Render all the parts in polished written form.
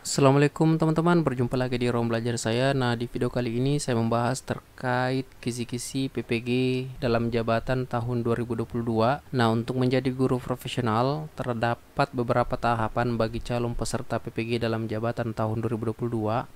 Assalamualaikum teman-teman, berjumpa lagi di ruang belajar saya. Nah, di video kali ini saya membahas terkait kisi-kisi PPG dalam jabatan tahun 2022. Nah, untuk menjadi guru profesional, terdapat beberapa tahapan bagi calon peserta PPG dalam jabatan tahun 2022.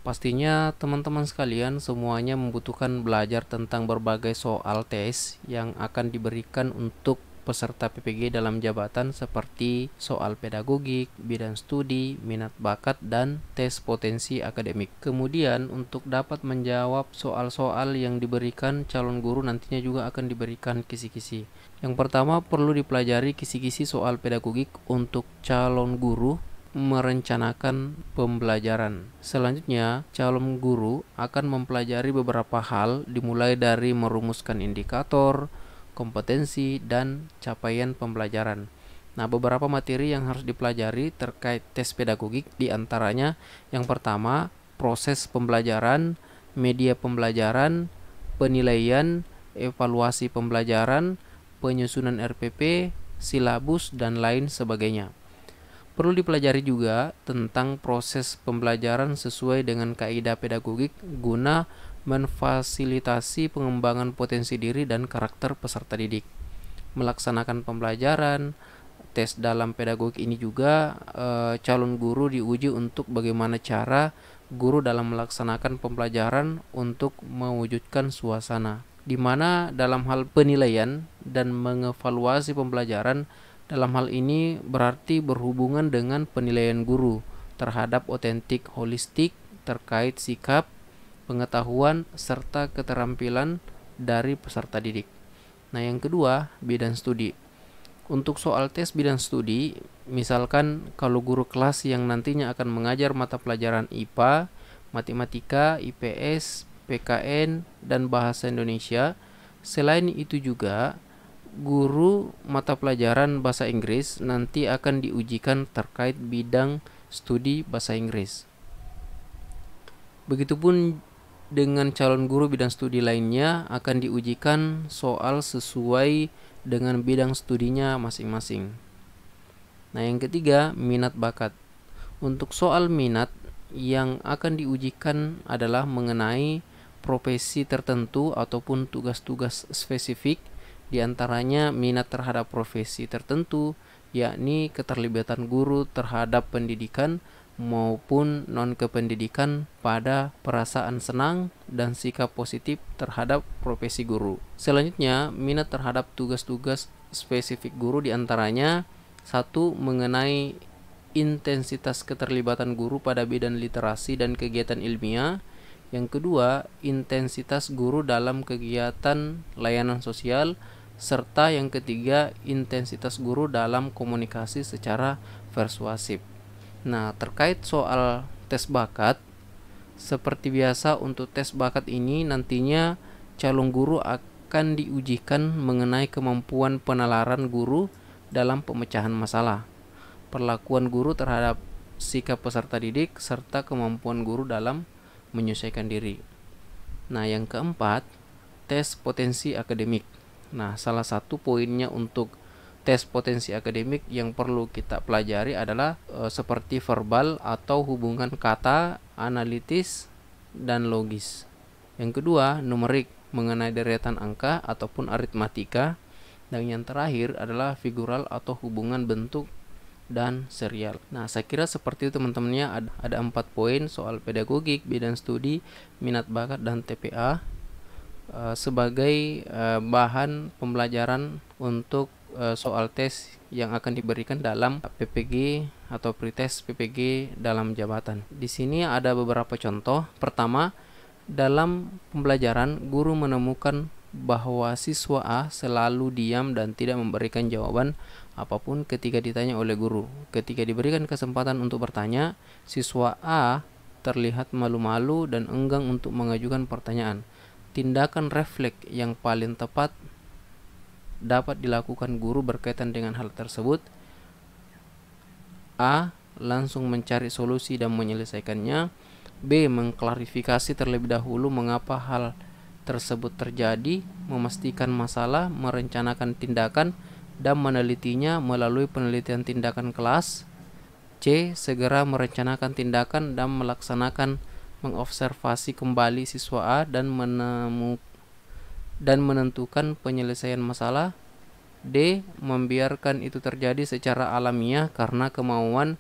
Pastinya teman-teman sekalian semuanya membutuhkan belajar tentang berbagai soal tes yang akan diberikan untuk peserta PPG dalam jabatan seperti soal pedagogik, bidang studi, minat bakat, dan tes potensi akademik. Kemudian untuk dapat menjawab soal-soal yang diberikan calon guru nantinya juga akan diberikan kisi-kisi. Yang pertama perlu dipelajari kisi-kisi soal pedagogik untuk calon guru merencanakan pembelajaran. Selanjutnya, calon guru akan mempelajari beberapa hal dimulai dari merumuskan indikator, kompetensi, dan capaian pembelajaran. Nah, beberapa materi yang harus dipelajari terkait tes pedagogik diantaranya yang pertama, proses pembelajaran, media pembelajaran, penilaian, evaluasi pembelajaran, penyusunan RPP, silabus, dan lain sebagainya. Perlu dipelajari juga tentang proses pembelajaran sesuai dengan kaidah pedagogik guna memfasilitasi pengembangan potensi diri dan karakter peserta didik. Melaksanakan pembelajaran, tes dalam pedagogik ini juga calon guru diuji untuk bagaimana cara guru dalam melaksanakan pembelajaran untuk mewujudkan suasana, di mana dalam hal penilaian dan mengevaluasi pembelajaran. Dalam hal ini berarti berhubungan dengan penilaian guru terhadap otentik holistik terkait sikap, pengetahuan, serta keterampilan dari peserta didik. Nah, yang kedua, bidang studi. Untuk soal tes bidang studi, misalkan kalau guru kelas yang nantinya akan mengajar mata pelajaran IPA, matematika, IPS, PKN, dan bahasa Indonesia, selain itu juga guru mata pelajaran bahasa Inggris nanti akan diujikan terkait bidang studi bahasa Inggris. Begitupun dengan calon guru bidang studi lainnya akan diujikan soal sesuai dengan bidang studinya masing-masing. Nah, yang ketiga, minat bakat. Untuk soal minat yang akan diujikan adalah mengenai profesi tertentu ataupun tugas-tugas spesifik. Di antaranya minat terhadap profesi tertentu, yakni keterlibatan guru terhadap pendidikan maupun non-kependidikan pada perasaan senang dan sikap positif terhadap profesi guru. Selanjutnya, minat terhadap tugas-tugas spesifik guru diantaranya satu, mengenai intensitas keterlibatan guru pada bidang literasi dan kegiatan ilmiah. Yang kedua, intensitas guru dalam kegiatan layanan sosial. Serta yang ketiga, intensitas guru dalam komunikasi secara persuasif. Nah, terkait soal tes bakat, seperti biasa untuk tes bakat ini nantinya calon guru akan diujikan mengenai kemampuan penalaran guru dalam pemecahan masalah, perlakuan guru terhadap sikap peserta didik, serta kemampuan guru dalam menyesuaikan diri. Nah, yang keempat, tes potensi akademik. Nah, salah satu poinnya untuk tes potensi akademik yang perlu kita pelajari adalah seperti verbal atau hubungan kata, analitis, dan logis. Yang kedua, numerik mengenai deretan angka ataupun aritmatika. Dan yang terakhir adalah figural atau hubungan bentuk dan serial. Nah, saya kira seperti itu teman-temannya. Ada 4 poin soal pedagogik, bidang studi, minat bakat, dan TPA sebagai bahan pembelajaran untuk soal tes yang akan diberikan dalam PPG atau pretest PPG dalam jabatan. Di sini ada beberapa contoh. Pertama, dalam pembelajaran guru menemukan bahwa siswa A selalu diam dan tidak memberikan jawaban apapun ketika ditanya oleh guru. Ketika diberikan kesempatan untuk bertanya, siswa A terlihat malu-malu dan enggan untuk mengajukan pertanyaan. Tindakan refleks yang paling tepat dapat dilakukan guru berkaitan dengan hal tersebut. A. Langsung mencari solusi dan menyelesaikannya. B. Mengklarifikasi terlebih dahulu mengapa hal tersebut terjadi, memastikan masalah, merencanakan tindakan, dan menelitinya melalui penelitian tindakan kelas. C. Segera merencanakan tindakan dan melaksanakan mengobservasi kembali siswa A dan menentukan penyelesaian masalah. D. Membiarkan itu terjadi secara alamiah karena kemauan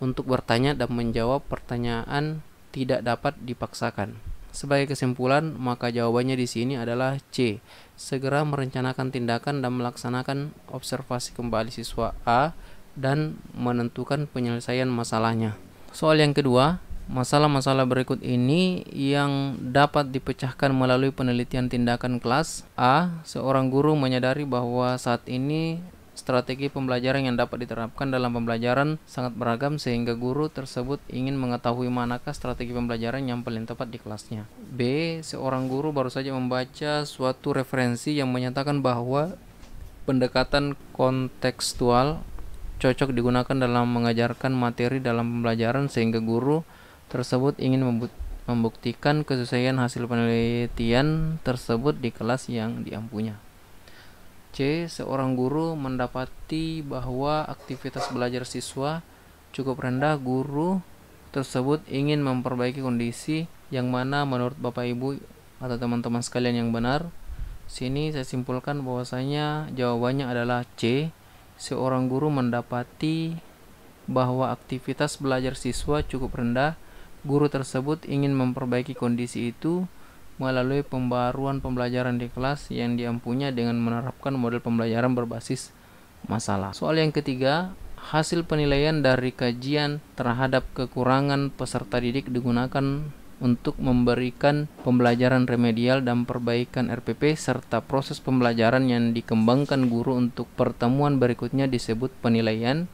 untuk bertanya dan menjawab pertanyaan tidak dapat dipaksakan. Sebagai kesimpulan, maka jawabannya di sini adalah C. Segera merencanakan tindakan dan melaksanakan observasi kembali siswa A dan menentukan penyelesaian masalahnya. Soal yang kedua, masalah-masalah berikut ini yang dapat dipecahkan melalui penelitian tindakan kelas. A. Seorang guru menyadari bahwa saat ini strategi pembelajaran yang dapat diterapkan dalam pembelajaran sangat beragam sehingga guru tersebut ingin mengetahui manakah strategi pembelajaran yang paling tepat di kelasnya. B. Seorang guru baru saja membaca suatu referensi yang menyatakan bahwa pendekatan kontekstual cocok digunakan dalam mengajarkan materi dalam pembelajaran sehingga guru tersebut ingin membuktikan kesesuaian hasil penelitian tersebut di kelas yang diampunya. C. Seorang guru mendapati bahwa aktivitas belajar siswa cukup rendah. Guru tersebut ingin memperbaiki kondisi yang mana menurut Bapak Ibu atau teman-teman sekalian yang benar. Sini saya simpulkan bahwasanya jawabannya adalah C. Seorang guru mendapati bahwa aktivitas belajar siswa cukup rendah. Guru tersebut ingin memperbaiki kondisi itu melalui pembaruan pembelajaran di kelas yang diampunya dengan menerapkan model pembelajaran berbasis masalah. Soal yang ketiga, hasil penilaian dari kajian terhadap kekurangan peserta didik digunakan untuk memberikan pembelajaran remedial dan perbaikan RPP serta proses pembelajaran yang dikembangkan guru untuk pertemuan berikutnya disebut penilaian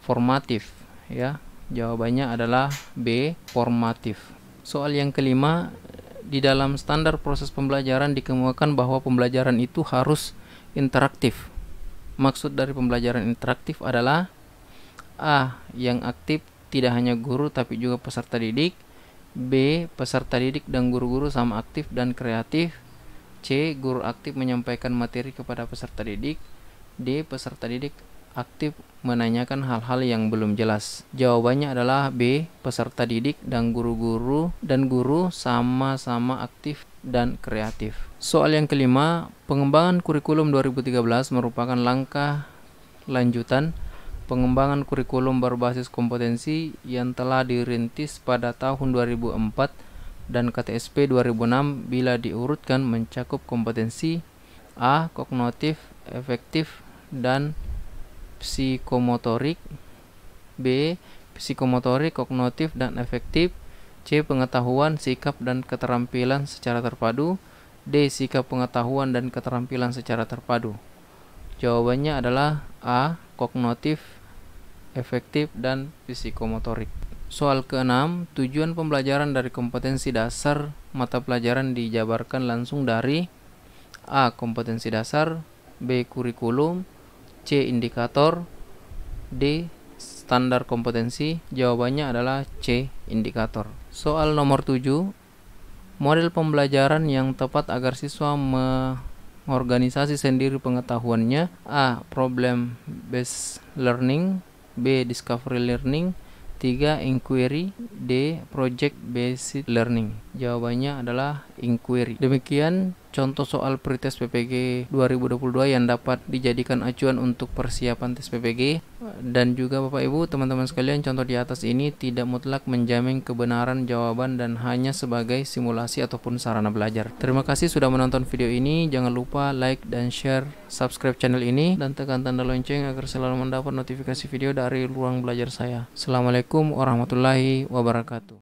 formatif. Ya, jawabannya adalah B. Formatif. Soal yang kelima, di dalam standar proses pembelajaran dikemukakan bahwa pembelajaran itu harus interaktif. Maksud dari pembelajaran interaktif adalah A. Yang aktif tidak hanya guru tapi juga peserta didik. B. Peserta didik dan guru-guru sama aktif dan kreatif. C. Guru aktif menyampaikan materi kepada peserta didik. D. Peserta didik aktif menanyakan hal-hal yang belum jelas. Jawabannya adalah B. Peserta didik dan guru sama-sama aktif dan kreatif. Soal yang kelima, pengembangan kurikulum 2013 merupakan langkah lanjutan pengembangan kurikulum berbasis kompetensi yang telah dirintis pada tahun 2004 dan KTSP 2006 bila diurutkan mencakup kompetensi A. Kognitif, efektif, dan psikomotorik. B. Psikomotorik, kognitif, dan efektif. C. Pengetahuan, sikap, dan keterampilan secara terpadu. D. Sikap, pengetahuan, dan keterampilan secara terpadu. Jawabannya adalah A. Kognitif, efektif, dan psikomotorik. Soal ke-6, tujuan pembelajaran dari kompetensi dasar mata pelajaran dijabarkan langsung dari A. Kompetensi dasar, B. Kurikulum, C. Indikator, D. Standar kompetensi. Jawabannya adalah C. Indikator. Soal nomor 7, model pembelajaran yang tepat agar siswa mengorganisasi sendiri pengetahuannya. A. Problem based learning, B. Discovery learning, 3. Inquiry, D. Project based learning. Jawabannya adalah inquiry. Demikian contoh soal pretest PPG 2022 yang dapat dijadikan acuan untuk persiapan tes PPG. Dan juga Bapak Ibu, teman-teman sekalian, contoh di atas ini tidak mutlak menjamin kebenaran jawaban dan hanya sebagai simulasi ataupun sarana belajar. Terima kasih sudah menonton video ini. Jangan lupa like dan share, subscribe channel ini, dan tekan tanda lonceng agar selalu mendapat notifikasi video dari ruang belajar saya. Assalamualaikum warahmatullahi wabarakatuh.